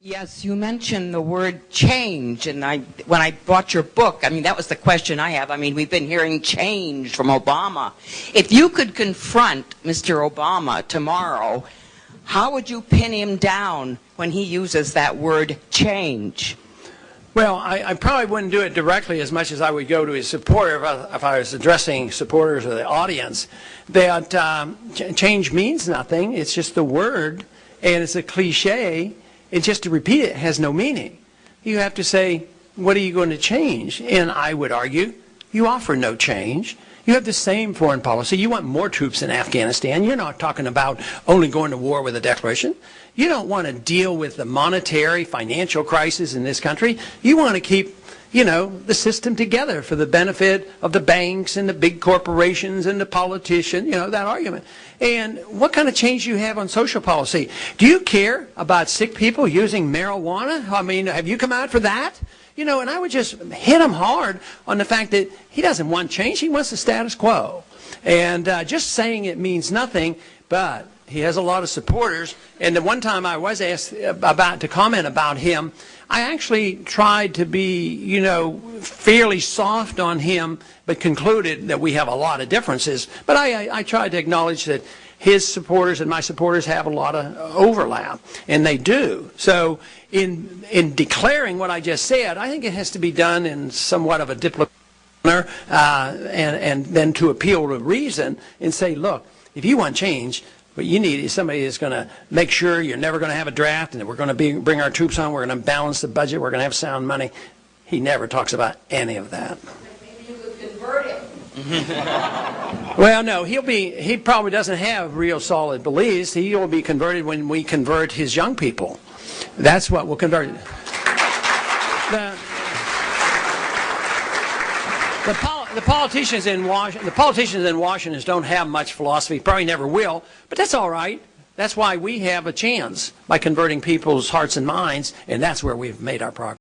Yes, you mentioned the word change, and when I bought your book, that was the question I have. We've been hearing change from Obama. If you could confront Mr. Obama tomorrow, how would you pin him down when he uses that word change? Well, I probably wouldn't do it directly as much as I would go to his supporter if I was addressing supporters of the audience. That change means nothing. It's just the word, and it's a cliche. And just to repeat it has no meaning. You have to say, what are you going to change? And I would argue, you offer no change. You have the same foreign policy. You want more troops in Afghanistan. You're not talking about only going to war with a declaration. You don't want to deal with the monetary, financial crisis in this country. You want to keep, the system together for the benefit of the banks and the big corporations and the politicians, that argument. And what kind of change do you have on social policy? Do you care about sick people using marijuana? Have you come out for that? And I would just hit him hard on the fact that he doesn't want change. He wants the status quo. And just saying it means nothing, but he has a lot of supporters. And the one time I was asked to comment about him, I actually tried to be, fairly soft on him, but concluded that we have a lot of differences. But I tried to acknowledge that his supporters and my supporters have a lot of overlap, and they do. So in declaring what I just said, I think it has to be done in somewhat of a diplomatic manner, and then to appeal to reason and say, look, if you want change, what you need is somebody that's going to make sure you're never going to have a draft and that we're going to bring our troops on, we're going to balance the budget, we're going to have sound money. He never talks about any of that. Maybe you could convert him. Well, no, he probably doesn't have real solid beliefs. He will be converted when we convert his young people. That's what will convert. The politicians in Washington don't have much philosophy, probably never will, but that's all right. That's why we have a chance by converting people's hearts and minds, and that's where we've made our progress.